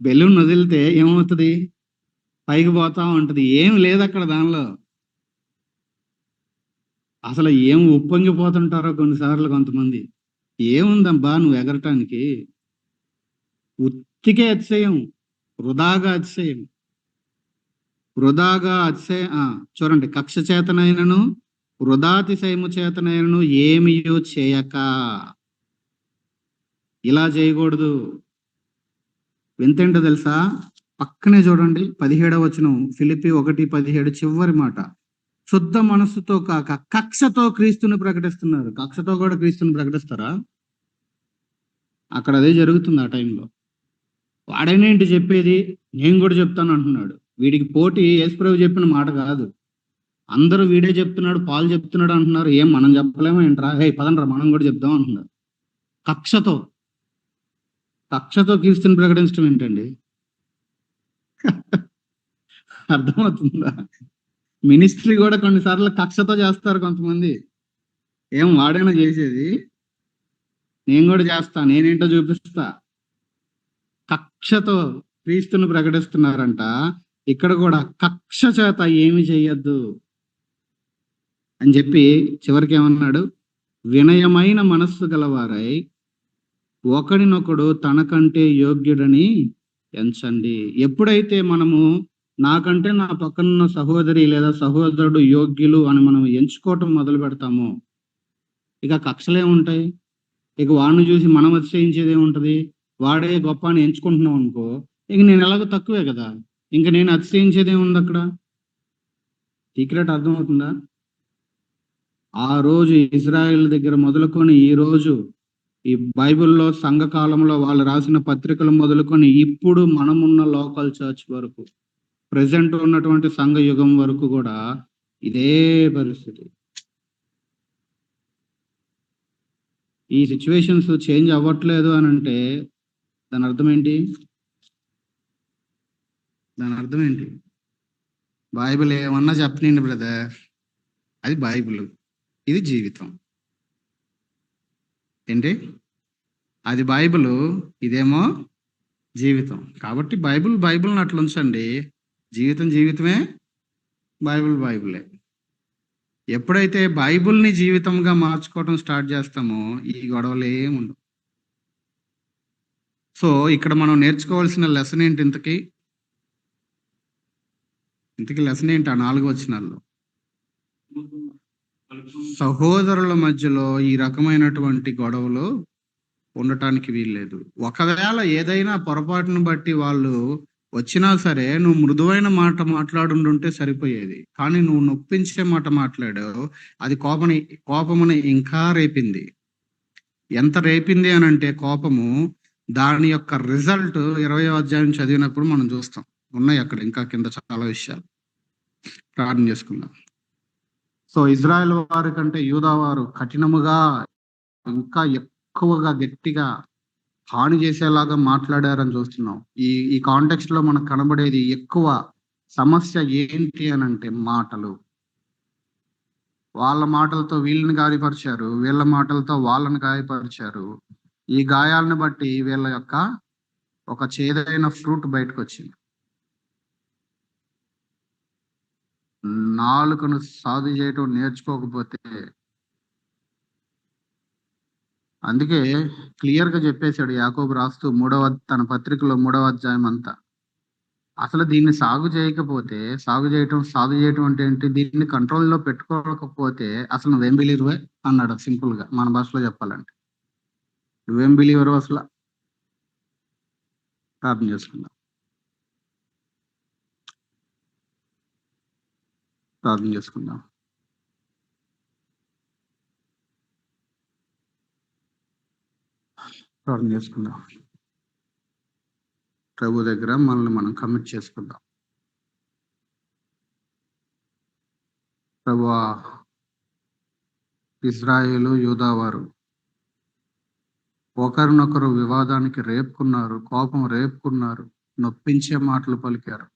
బెలూన్ వదిలితే ఏమవుతుంది? పైకి పోతా ఉంటది. ఏం లేదు అక్కడ దానిలో. అసలు ఏం ఉప్పొంగిపోతుంటారో కొన్నిసార్లు కొంతమంది. ఏముందబ్బా నువ్వు ఎగరటానికి? ఉత్తికే అతిశయం, వృధాగా అతిశయం. చూడండి. కక్ష చేతనైనను వృధాతిశయము చేతనైనను ఏమియో చేయక. ఇలా చేయకూడదు. ఎంతేంటో తెలుసా? పక్కనే చూడండి 17వ వచనం, ఫిలిప్పీ 1:17 చివరి మాట. శుద్ధ మనస్సుతో కాక కక్షతో క్రీస్తుని ప్రకటిస్తున్నారు. కక్షతో కూడా క్రీస్తుని ప్రకటిస్తారా? అక్కడ అదే జరుగుతుంది ఆ టైంలో. వాడేనేంటి చెప్పేది, నేను కూడా చెప్తాను అంటున్నాడు. వీడికి పోటీ యేసుప్రభు చెప్పిన మాట కాదు. అందరూ వీడే చెప్తున్నాడు, పాలు చెప్తున్నాడు అంటున్నారు. ఏం మనం చెప్పలేమో ఏంట్రా, హే పదండ్రా మనం కూడా చెప్దాం అంటున్నారు. కక్షతో క్రీస్తుని ప్రకటించడం ఏంటండి? అర్థమవుతుందా? మినిస్ట్రీ కూడా కొన్నిసార్లు కక్షతో చేస్తారు కొంతమంది. ఏం వాడైనా చేసేది, నేను కూడా చేస్తా, నేనేంటో చూపిస్తా, కక్షతో క్రీస్తుని ప్రకటిస్తున్నారంట. ఇక్కడ కూడా కక్ష చేత ఏమి చెయ్యొద్దు అని చెప్పి చివరికి ఏమన్నాడు, వినయమైన మనస్సు గలవారై ఒకడినొకడు తనకంటే యోగ్యుడని ఎంచండి. ఎప్పుడైతే మనము నాకంటే నా పక్కనున్న సహోదరి లేదా సహోదరుడు యోగ్యులు అని మనం ఎంచుకోవటం మొదలు పెడతామో, ఇక కక్షలే ఉంటాయి. ఇక వాడిని చూసి మనం అతిశయించేది ఏముంటది? వాడే గొప్ప అని ఎంచుకుంటున్నాం అనుకో, ఇక నేను ఎలాగో తక్కువే కదా, ఇంక నేను అతిశయించేది ఏముంది అక్కడ? సీక్రెట్ అర్థమవుతుందా? ఆ రోజు ఇజ్రాయెల్ దగ్గర మొదలుకొని ఈ రోజు ఈ బైబిల్లో సంఘకాలంలో వాళ్ళు రాసిన పత్రికలు మొదలుకొని ఇప్పుడు మనమున్న లోకల్ చర్చ్ వరకు, ప్రెసెంట్ ఉన్నటువంటి సంఘ యుగం వరకు కూడా ఇదే పరిస్థితి. ఈ సిచ్యువేషన్స్ చేంజ్ అవ్వట్లేదు అని అంటే దాని అర్థం ఏంటి? దాని అర్థం ఏంటి? బైబిల్ ఏమన్నా చెప్పనండి బ్రదర్, అది బైబిల్, ఇది జీవితం. ఏంటి? అది బైబిల్, ఇదేమో జీవితం. కాబట్టి బైబిల్ బైబిల్ని అట్లా ఉంచండి, జీవితం జీవితమే, బైబిల్ బైబిలే. ఎప్పుడైతే బైబిల్ని జీవితంగా మార్చుకోవడం స్టార్ట్ చేస్తామో ఈ గొడవలు ఏముండవు. సో ఇక్కడ మనం నేర్చుకోవాల్సిన లెసన్ ఏంటి? ఇంతకీ లెసన్ ఏంటి? ఆ 4 వచనాల్లో సహోదరుల మధ్యలో ఈ రకమైనటువంటి గొడవలు ఉండటానికి వీల్లేదు. ఒకవేళ ఏదైనా పొరపాటును బట్టి వాళ్ళు వచ్చినా సరే, నువ్వు మృదువైన మాట మాట్లాడుంటే సరిపోయేది, కానీ నువ్వు నొప్పించే మాట మాట్లాడావు. అది కోపముని ఇంకా రేపింది. ఎంత రేపింది అని అంటే కోపము, దాని యొక్క రిజల్ట్ 20వ అధ్యాయం చదివినప్పుడు మనం చూస్తాం. ఉన్నాయి అక్కడ ఇంకా కింద చాలా విషయాలు. ప్రార్థన చేసుకుందాం. సో ఇజ్రాయెల్ వారి కంటే యూదా వారు కఠినముగా, ఇంకా ఎక్కువగా గట్టిగా హాని చేసేలాగా మాట్లాడారని చూస్తున్నాం. ఈ కాంటెక్స్ట్ లో మనకు కనబడేది ఎక్కువ సమస్య ఏంటి అని అంటే మాటలు. వాళ్ళ మాటలతో వీళ్ళని గాయపరిచారు, వీళ్ళ మాటలతో వాళ్ళని గాయపరిచారు. ఈ గాయాలను బట్టి వీళ్ళ యొక్క ఒక చేదైన ఫ్రూట్ బయటకు వచ్చింది. నాలుకను సాధు చేయటం నేర్చుకోకపోతే, అందుకే క్లియర్ గా చెప్పేశాడు యాకోబు రాస్తూ తన పత్రికలో 3వ అధ్యాయం అంతా, అసలు దీన్ని సాగు చేయటం అంటే ఏంటి? దీన్ని కంట్రోల్లో పెట్టుకోకపోతే అసలు నువ్వేం బిలీవర్వే అన్నాడు సింపుల్ గా, మన భాషలో చెప్పాలంటే. నువ్వేం బిలీవరు అసలు? ప్రార్థన చేసుకుందాం. ప్రార్థన చేసుకుందాం. ప్రార్థన చేసుకుందాం. ప్రభు దగ్గర మనల్ని మనం కమిట్ చేసుకుందాం. ప్రభువా, ఇజ్రాయేలు యూదా వారు ఒకరినొకరు వివాదానికి రేపుకున్నారు, కోపం రేపుకున్నారు, నొప్పించే మాటలు పలికారు,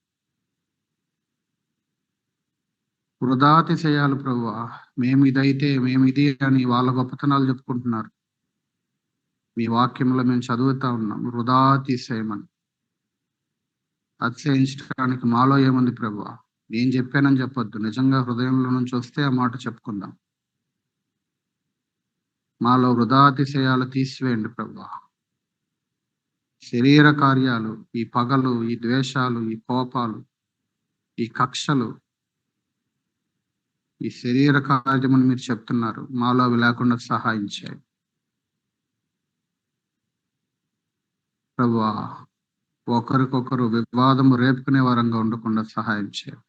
వృధాతిశయాలు. ప్రభువా, మేము ఇది అని వాళ్ళ గొప్పతనాలు చెప్పుకుంటున్నారు. మీ వాక్యంలో మేము చదువుతా ఉన్నాం, వృధాతిశయమని. అతిశయించడానికి మాలో ఏముంది ప్రభువా? నేను చెప్పానని చెప్పొద్దు, నిజంగా హృదయంలో నుంచి వస్తే ఆ మాట చెప్పుకుందాం. మాలో వృధాతిశయాలు తీసివేయండి ప్రభువా. శరీర కార్యాలు, ఈ పగలు, ఈ ద్వేషాలు, ఈ కోపాలు, ఈ కక్షలు, ఈ శరీర కార్యమని మీరు చెప్తున్నారు, మాలో అవి లేకుండా సహాయం చేయండి ప్రభువా. ఒకరికొకరు వివాదము రేపుకునే వారంగా ఉండకుండా సహాయం చేయండి.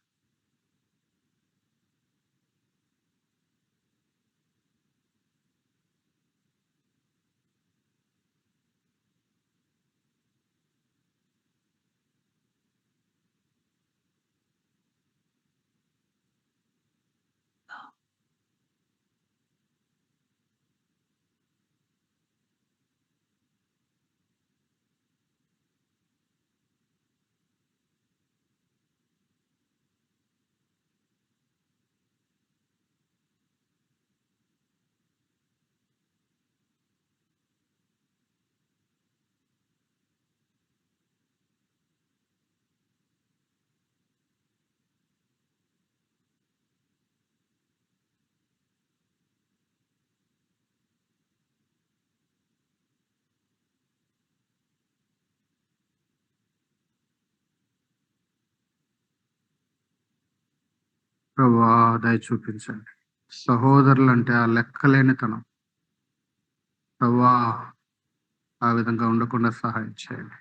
ప్రభా దయ చూపించండి. సహోదరులు అంటే ఆ లెక్కలేనితనం ప్రభా ఆ విధంగా ఉండకుండా సహాయం చేయండి.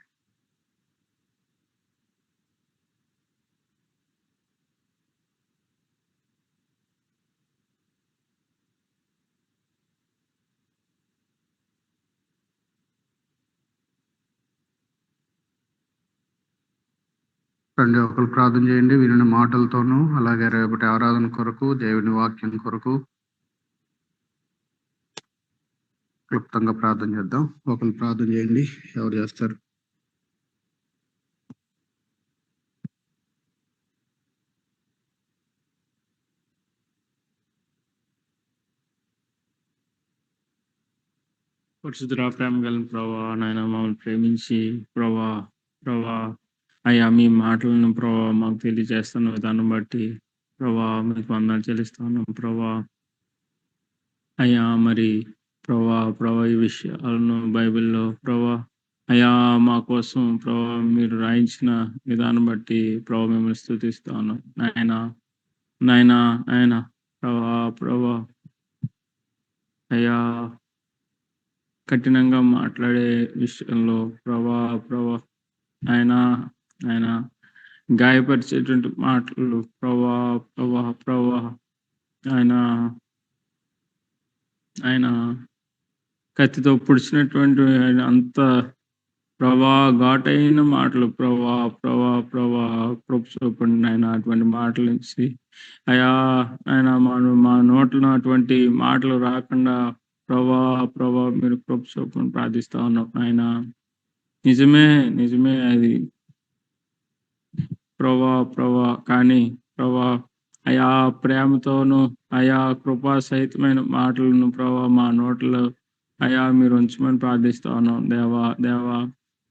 రండి, ఒకరు ప్రార్థన చేయండి వినిన మాటలతోనూ, అలాగే రేపటి ఆరాధన కొరకు, దేవుని వాక్యం కొరకు క్లుప్తంగా ప్రార్థన చేద్దాం. ఒకరు ప్రార్థన చేయండి. ఎవరు చేస్తారు? పరిశుద్ధుడా, ప్రేమ కలిగిన ప్రభా, నాయన మమ్మల్ని ప్రేమించి ప్రభా అయ్యా మీ మాటలను ప్రభా మాకు తెలియజేస్తున్న విధానం బట్టి ప్రభా మీకు వందనాలు చెల్లిస్తాను ప్రభా. అయ్యా మరి ప్రభా ఈ విషయాలను బైబిల్లో ప్రభా అయ్యా మా కోసం ప్రభా మీరు రాయించిన విధానం బట్టి ప్రభా మిమ్మల్ని స్తుతిస్తాను నాయనా ఆయన ప్రభా అయ్యా కఠినంగా మాట్లాడే విషయంలో ప్రభా ఆయన గాయపరిచేటువంటి మాటలు ప్రభా ఆయన కత్తితో పొడిచినటువంటి అంత ఘాటైన మాటలు ప్రభా చూపండి ఆయన. అటువంటి మాటల నుంచి అయ్యా ఆయన మా నోట్లో అటువంటి మాటలు రాకుండా ప్రభా మీరు చూపని ప్రార్థిస్తా ఉన్నాం ఆయన. నిజమే అది ప్రభా కానీ అయా ప్రేమతోను అయా కృపా సహితమైన మాటలను ప్రభా మా నోట్లో అయా మీరు ఉంచమని ప్రార్థిస్తా ఉన్నాం దేవా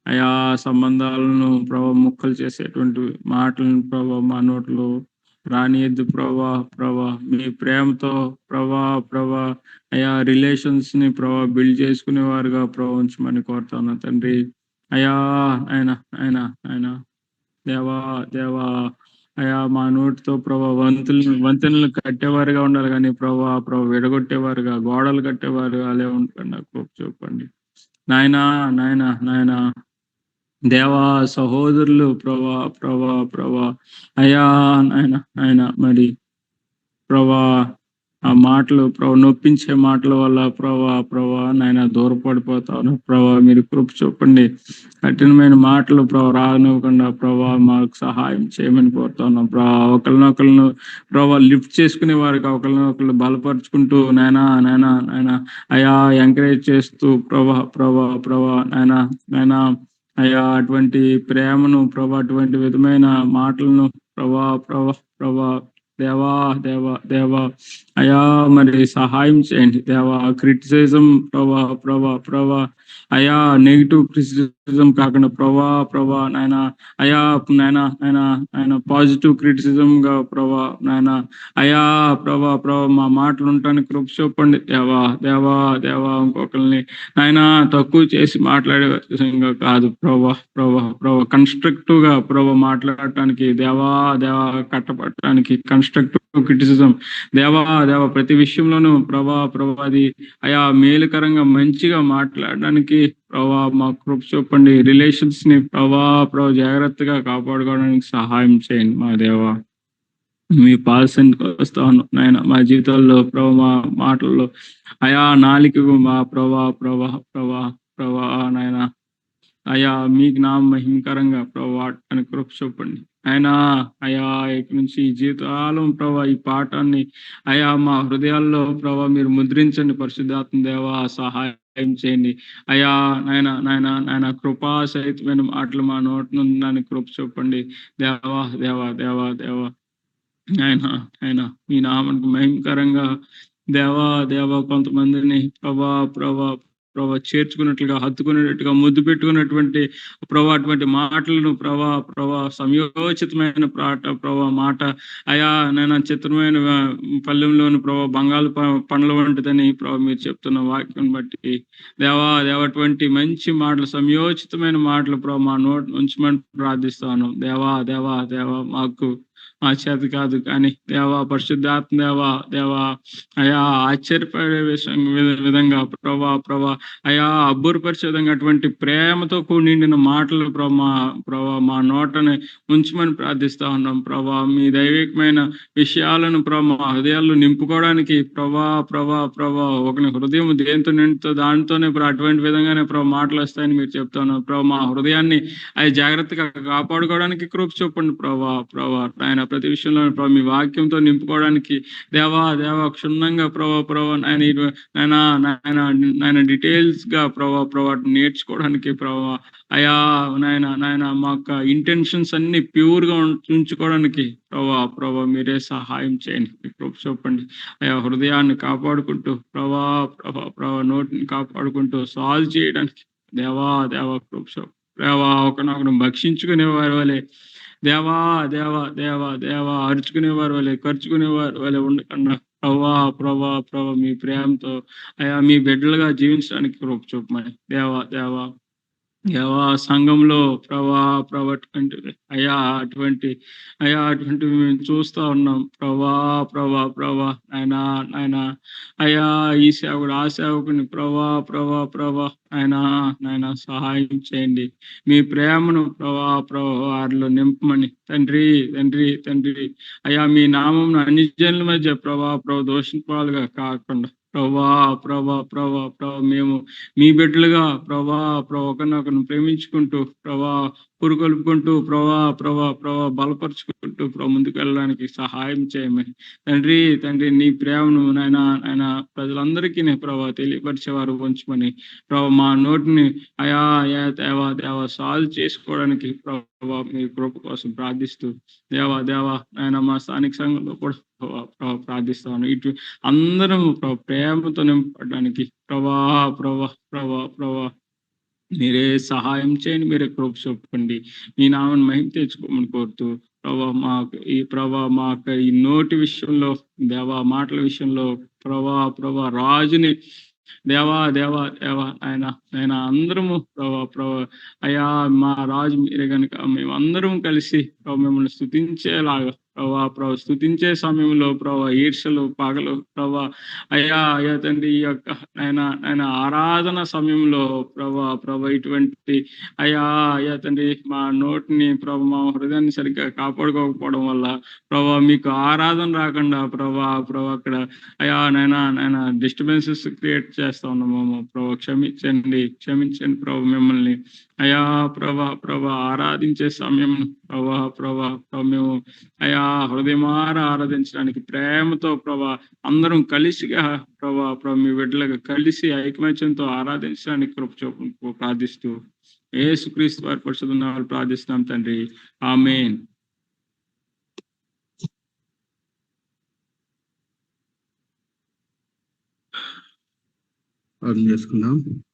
అయా సంబంధాలను ప్రభా ముక్కలు చేసేటువంటి మాటలను ప్రభా మా నోట్లో రానియద్దు ప్రభా మీ ప్రేమతో ప్రభా అయా రిలేషన్స్ ని ప్రభా బిల్డ్ చేసుకునే వారుగా ప్రభా ఉంచమని కోరుతాను తండ్రి. అయా ఆయన దేవా అయా మా నోటితో ప్రభా వంతెనలు కట్టేవారుగా ఉండాలి కానీ ప్రభా విడగొట్టేవారుగా, గోడలు కట్టేవారుగా అలే ఉండకుండా చూపండి నాయనా దేవా. సహోదరులు ప్రభా అయ్యా నాయన మరి ప్రభా ఆ మాటలు నొప్పించే మాటల వల్ల ప్రభా నాయన దూరపడిపోతాను ప్రభా. మీరు కృప చూపండి. కఠినమైన మాటలు రానివ్వకుండా ప్రభా మాకు సహాయం చేయమని కోరుతున్నాం ఒకరినొకరిని లిఫ్ట్ చేసుకునే వారికి ఒకరినొకరు బలపరుచుకుంటూ నాయన అయా ఎంకరేజ్ చేస్తూ ప్రభా నాయన అయ్యా అటువంటి ప్రేమను అటువంటి విధమైన మాటలను ప్రభా దేవా అయా మరి సహాయం చేయండి దేవా. క్రిటిసిజం ప్రభా అయా నెగిటివ్ క్రిటిసిజం కాకుండా ప్రభా నాయన అయా నాయన పాజిటివ్ క్రిటిసిజం గా ప్రభా నాయన అయా ప్రభా మా మాటలు ఉండటానికి కృప చూపండి దేవా. ఇంకొకరిని నాయన తక్కువ చేసి మాట్లాడే విధంగా కాదు ప్రభా కన్స్ట్రక్టివ్ గా మాట్లాడటానికి దేవా కట్టపడటానికి కన్స్ట్రక్టివ్ క్రిటిసిజం దేవా ప్రతి విషయంలోనూ ప్రభాది అయా మేలుకరంగా మంచిగా మాట్లాడడానికి మా కృప చూపండి. రిలేషన్స్ ని జాగ్రత్తగా కాపాడుకోవడానికి సహాయం చేయండి మా దేవా. మీ పాల్సన్కి వస్తాను నాయన. మా జీవితాల్లో మా మాటల్లో అయా నాలికకు మా ప్రభా నాయన అయా మీకు నా మహిమకరంగా వాడటానికి కృప చూపండి అయా ఇక నుంచి జీవితాలం ఈ పాఠాన్ని అయా మా హృదయాల్లో మీరు ముద్రించండి. పరిశుద్ధాత్మ దేవా సహాయం చేయండి అయా నాయన కృపా సహితమైన మాటలు మా నోటి నుండి దానికి కృప చూపండి దేవా ఆయన మీ నామానికి మహిమకరంగా దేవా కొంతమందిని ప్రభా చేర్చుకున్నట్లుగా, హత్తుకునేటట్టుగా, ముద్దు పెట్టుకున్నటువంటి అటువంటి మాటలను సంయోచితమైన మాట అయా నేను చిత్రమైన పల్లెంలోని బంగాళ పండ్ల వంటిదని మీరు చెప్తున్న వాక్యం బట్టి దేవా అటువంటి మంచి మాటలు, సంయోచితమైన మాటలు మా నోటి ఉంచమని ప్రార్థిస్తాను దేవా. మాకు మా చేత కాదు కానీ దేవా పరిశుద్ధాత్మ దేవా అయా ఆశ్చర్యపడే విధంగా ప్రభా అయా అబ్బురపరిచే విధంగా అటువంటి ప్రేమతో నిండిన మాటలు ప్రభా మా నోటని ఉంచమని ప్రార్థిస్తా ఉన్నాం ప్రభా. మీ దైవికమైన విషయాలను మా హృదయాల్లో నింపుకోవడానికి ప్రభా ఒకని హృదయం దేంతో నిండుతో దానితోనే అటువంటి విధంగానే మాటలు వస్తాయని మీరు చెప్తాను ప్రభా. మా హృదయాన్ని అది జాగ్రత్తగా కాపాడుకోవడానికి కృప చూపండి ప్రభా ఆయన ప్రతి విషయంలో మీ వాక్యంతో నింపుకోవడానికి దేవా క్షుణ్ణంగా ప్రభా నాయన డీటెయిల్స్ గా ప్రభా నేర్చుకోవడానికి ప్రభా అయా నాయన మా యొక్క ఇంటెన్షన్స్ అన్ని ప్యూర్ గా ఉంచుకోవడానికి ప్రభా మీరే సహాయం చేయండి. కృప చూపండి అయా. హృదయాన్ని కాపాడుకుంటూ ప్రభా నోటిని కాపాడుకుంటూ సాల్వ్ చేయడానికి దేవా కృప చూపండి. ఒకనొకరు భక్షించుకునే వారి వలె దేవా అరుచుకునేవారు వలె ఖర్చుకునేవారు వలె ఉండకుండా ప్రభా మీ ప్రేమతో అయా మీ బిడ్డలుగా జీవించడానికి కృప చూపమని దేవా సంఘంలో ప్రభా అటువంటి మేము చూస్తా ఉన్నాం ప్రభా ఆయన అయా ఈ సేవకుడు ఆ సేవకుని ప్రభా ఆయన సహాయం చేయండి. మీ ప్రేమను ప్రభా వారిలో నింపమని తండ్రి అయా మీ నామం అన్ని జనుల మధ్య ప్రభా దోషింపాలుగా కాకుండా ప్రభా మేము మీ బిడ్డలుగా ప్రభా ఒకరినొకరిని ప్రేమించుకుంటూ పురుకొల్పుకుంటూ ప్రభా బలపరుచుకుంటూ ముందుకు వెళ్ళడానికి సహాయం చేయమని తండ్రి నీ ప్రేమను నాయన ప్రజలందరికీ ప్రభా తెలియపరిచేవారు ఉంచమని మా నోటిని అయా దేవా సాల్వ్ చేసుకోవడానికి ప్రభా మీ కృప కోసం ప్రార్థిస్తూ దేవా నాయన మా స్థానిక సంఘంలో కూడా ప్రార్థిస్తాను. ఇటు అందరం ప్రేమతో నింపడానికి ప్రభా మీరే సహాయం చేయండి. మీరే కృప చూపండి. మీ నామని మహిమ తెచ్చుకోమని కోరుతూ మా ఈ నోటి విషయంలో మాటల విషయంలో ప్రభా రాజుని దేవా ఆయన అందరము ప్రభా అయా మా రాజు మీరే కనుక మేమందరం కలిసి మిమ్మల్ని స్తుతించేలాగా స్తుతించే సమయంలో ఈర్షలు పగలు అయా తండ్రి ఈ యొక్క ఆయన ఆరాధన సమయంలో ఇటువంటి అయా తండ్రి మా నోటిని మా హృదయాన్ని సరిగ్గా కాపాడుకోకపోవడం వల్ల మీకు ఆరాధన రాకుండా అక్కడ అయా నాయన డిస్టర్బెన్సెస్ క్రియేట్ చేస్తా ఉన్నాము క్షమించండి మిమ్మల్ని అయా ఆరాధించే సమయం మేము అయా హృదయమార ఆరాధించడానికి ప్రేమతో అందరం కలిసిగా మీ బిడ్డలుగా కలిసి ఐకమత్యంతో ఆరాధించడానికి కృప చూపు ప్రార్థిస్తూ యేసుక్రీస్తు వారి పరిశుద్ధ నామములో ప్రార్థిస్తున్నాం తండ్రి. ఆమేన్. చేసుకుందాం.